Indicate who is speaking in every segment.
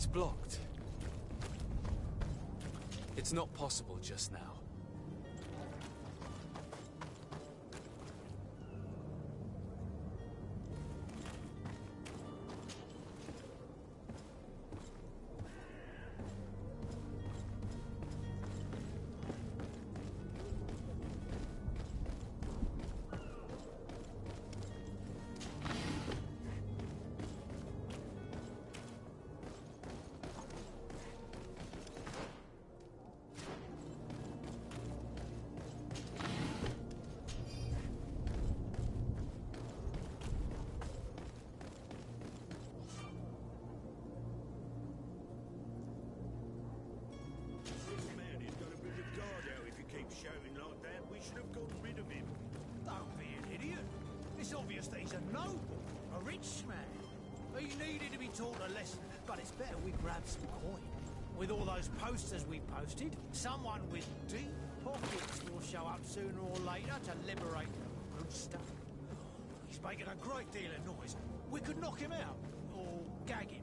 Speaker 1: It's blocked. It's not possible just now.
Speaker 2: Shouting like that, we should have gotten rid of him. Don't be an idiot. It's obvious that he's a noble, a rich man. He needed to be taught a lesson, but it's better we grab some coin. With all those posters we posted, someone with deep pockets will show up sooner or later to liberate the good stuff. He's making a great deal of noise. We could knock him out, or gag him.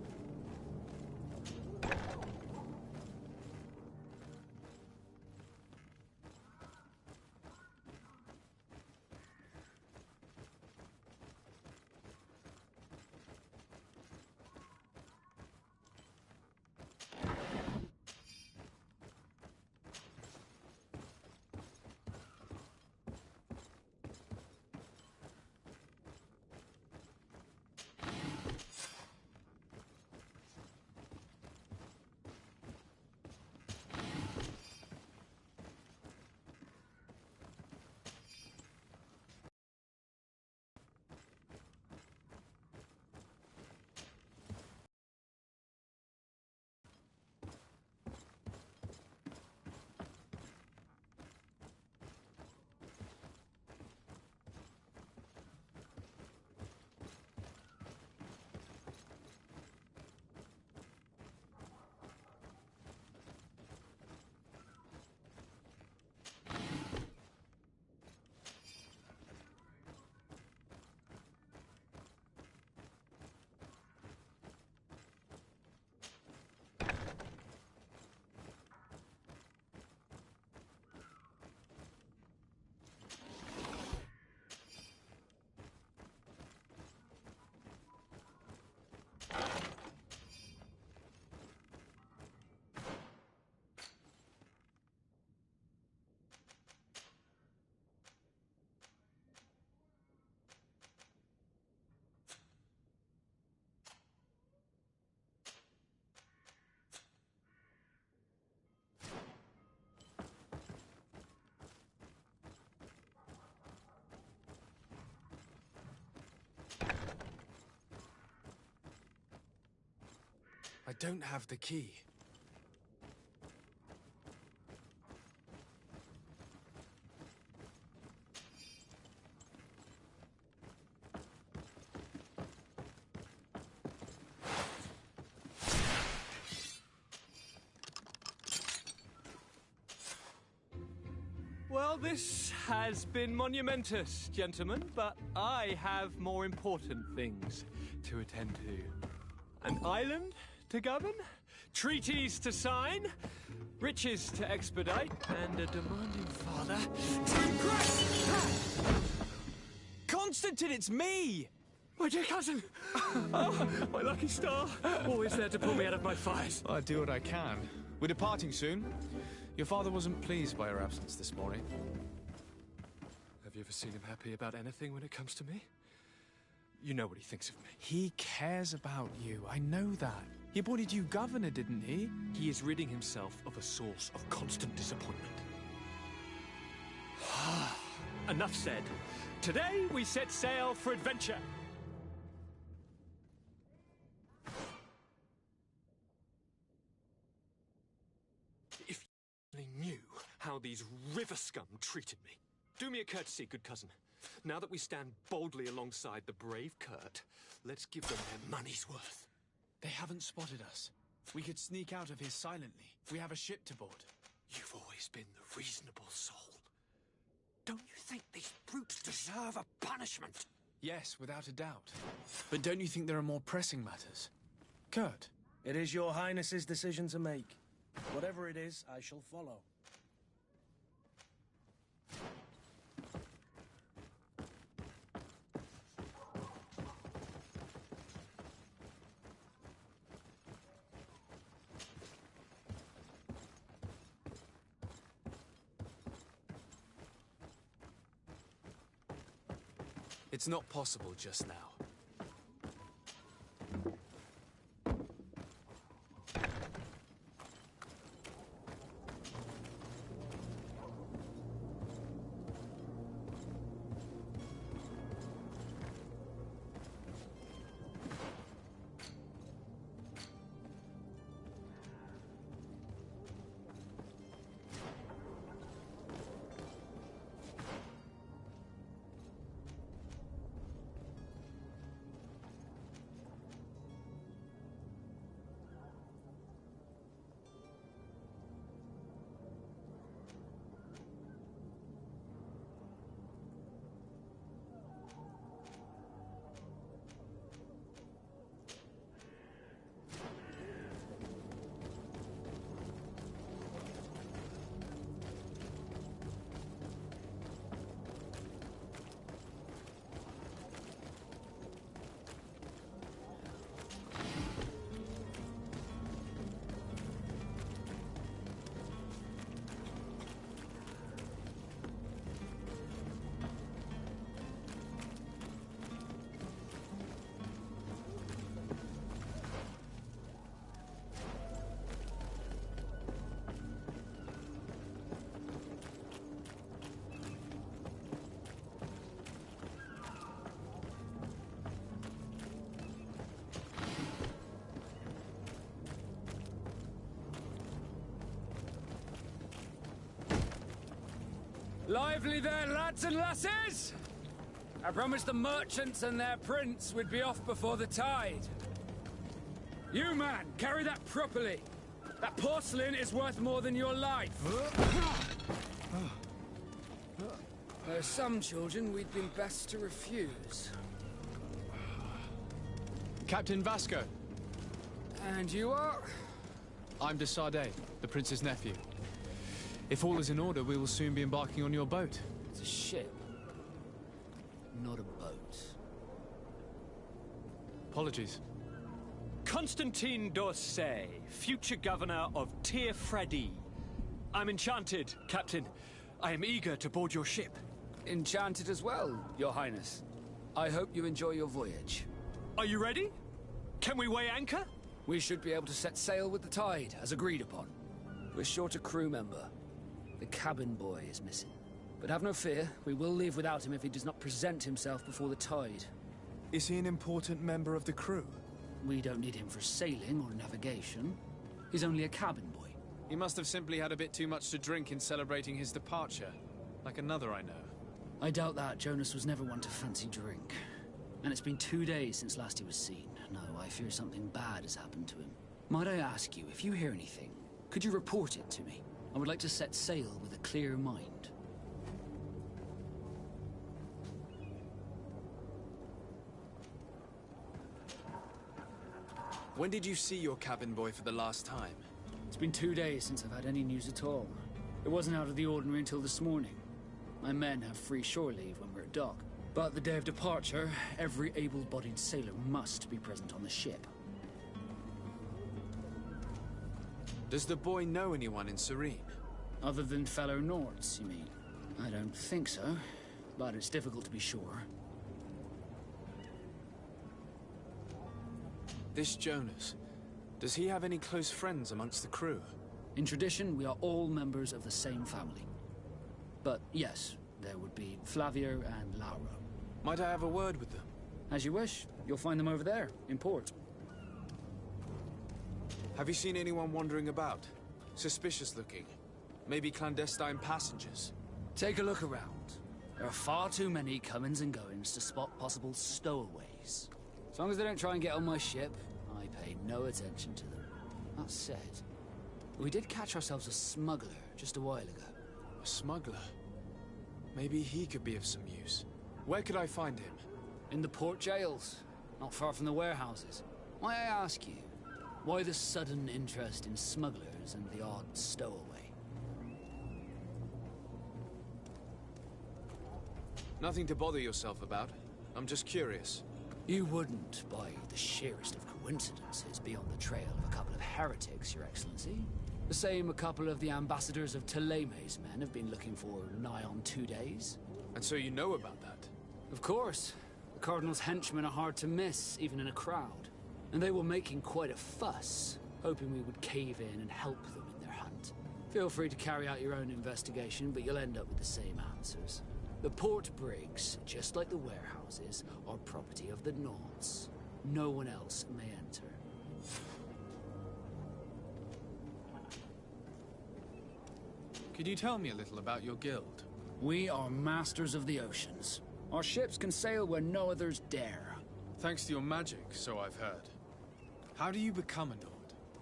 Speaker 1: I don't have the key.
Speaker 3: Well, this has been monumentous, gentlemen, but I have more important things to attend to. An island to govern, treaties to sign, riches to expedite, and a demanding father to impress.
Speaker 1: Constantine, it's me!
Speaker 3: My dear cousin! Oh, my lucky star! Always there to pull me out of my fires.
Speaker 1: I do what I can. We're departing soon. Your father wasn't pleased by our absence this morning.
Speaker 3: Have you ever seen him happy about anything when it comes to me? You know what he thinks of me.
Speaker 1: He cares about you, I know that. He appointed you governor, didn't he?
Speaker 3: He is ridding himself of a source of constant disappointment. Enough said. Today we set sail for adventure. If you only knew how these river scum treated me. Do me a courtesy, good cousin. Now that we stand boldly alongside the brave Kurt, let's give them their money's worth.
Speaker 1: They haven't spotted us. We could sneak out of here silently. We have a ship to board.
Speaker 3: You've always been the reasonable soul. Don't you think these brutes deserve a punishment?
Speaker 1: Yes, without a doubt. But don't you think there are more pressing matters? Kurt,
Speaker 4: It is your Highness's decision to make. Whatever it is, I shall follow.
Speaker 1: It's not possible just now.
Speaker 5: Lively there, lads and lasses! I promised the merchants and their prince we'd be off before the tide. You, man, carry that properly. That porcelain is worth more than your life. There are some children we'd been best to refuse.
Speaker 1: Captain Vasco.
Speaker 5: And you are?
Speaker 1: I'm de Sardet, the prince's nephew. If all is in order, we will soon be embarking on your boat.
Speaker 5: It's a ship, not a boat.
Speaker 1: Apologies.
Speaker 3: Constantine d'Orsay, future governor of Tir Freddy. I'm enchanted, Captain. I am eager to board your ship.
Speaker 5: Enchanted as well, Your Highness. I hope you enjoy your voyage.
Speaker 3: Are you ready? Can we weigh anchor?
Speaker 5: We should be able to set sail with the tide, as agreed upon. We're short a crew member. The cabin boy is missing. But have no fear, we will leave without him if he does not present himself before the tide.
Speaker 6: Is he an important member of the crew?
Speaker 5: We don't need him for sailing or navigation. He's only a cabin boy.
Speaker 1: He must have simply had a bit too much to drink in celebrating his departure. Like another I know.
Speaker 5: I doubt that. Jonas was never one to fancy drink. And it's been 2 days since last he was seen. No, I fear something bad has happened to him. Might I ask you, if you hear anything, could you report it to me? I would like to set sail with a clear mind.
Speaker 1: When did you see your cabin boy for the last time?
Speaker 5: It's been 2 days since I've had any news at all. It wasn't out of the ordinary until this morning. My men have free shore leave when we're at dock. But the day of departure, every able-bodied sailor must be present on the ship.
Speaker 1: Does the boy know anyone in Serene?
Speaker 5: Other than fellow Nords, you mean? I don't think so, but it's difficult to be sure.
Speaker 1: This Jonas, does he have any close friends amongst the crew?
Speaker 5: In tradition, we are all members of the same family. But yes, there would be Flavio and Lauro.
Speaker 1: Might I have a word with them?
Speaker 5: As you wish. You'll find them over there, in port.
Speaker 1: Have you seen anyone wandering about? Suspicious looking? Maybe clandestine passengers?
Speaker 5: Take a look around. There are far too many comings and goings to spot possible stowaways. As long as they don't try and get on my ship, I pay no attention to them. That said, we did catch ourselves a smuggler just a while ago.
Speaker 1: A smuggler? Maybe he could be of some use. Where could I find him?
Speaker 5: In the port jails, not far from the warehouses. Might I ask you, Why the sudden interest in smugglers and the odd stowaway?
Speaker 1: Nothing to bother yourself about. I'm just curious.
Speaker 5: You wouldn't, by the sheerest of coincidences, be on the trail of a couple of heretics, Your Excellency. The same a couple of the ambassadors of Ptolemy's men have been looking for nigh on 2 days.
Speaker 1: And so you know about that?
Speaker 5: Of course. The Cardinal's henchmen are hard to miss, even in a crowd. And they were making quite a fuss, hoping we would cave in and help them in their hunt. Feel free to carry out your own investigation, but you'll end up with the same answers. The port brigs, just like the warehouses, are property of the Nauts. No one else may enter.
Speaker 1: Could you tell me a little about your guild?
Speaker 5: We are masters of the oceans. Our ships can sail where no others dare.
Speaker 1: Thanks to your magic, so I've heard. How do you become a Nord?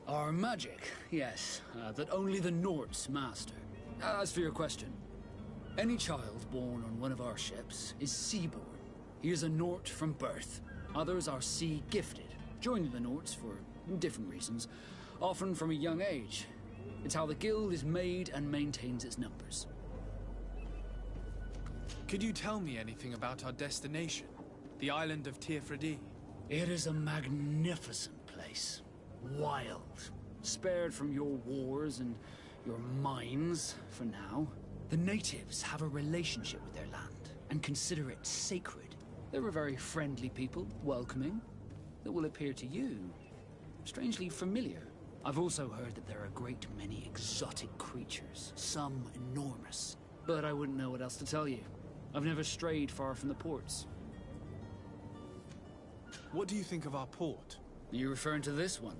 Speaker 5: Our magic, yes, that only the Nords master. As for your question, any child born on one of our ships is seaborn. He is a Nort from birth. Others are sea-gifted, joining the Norts for different reasons, often from a young age. It's how the guild is made and maintains its numbers.
Speaker 1: Could you tell me anything about our destination? The island of Tirfredi?
Speaker 5: It is a magnificent place. Wild. Spared from your wars and your mines, for now. The natives have a relationship with their land, and consider it sacred. They're a very friendly people, welcoming, that will appear to you strangely familiar. I've also heard that there are a great many exotic creatures, some enormous. But I wouldn't know what else to tell you. I've never strayed far from the ports.
Speaker 1: What do you think of our port?
Speaker 5: Are you referring to this one?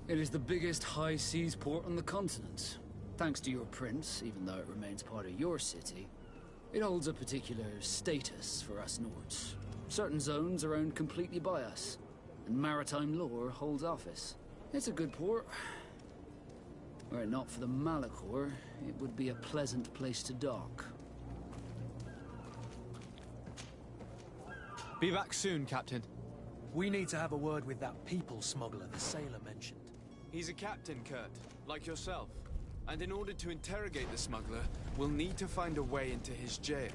Speaker 5: It is the biggest high seas port on the continent. Thanks to your prince, even though it remains part of your city, it holds a particular status for us Nords. Certain zones are owned completely by us, and maritime law holds office. It's a good port. Were it not for the Malachor, it would be a pleasant place to dock.
Speaker 1: Be back soon, Captain.
Speaker 4: We need to have a word with that people smuggler the sailor mentioned.
Speaker 1: He's a captain, Kurt, like yourself. And in order to interrogate the smuggler, we'll need to find a way into his jail.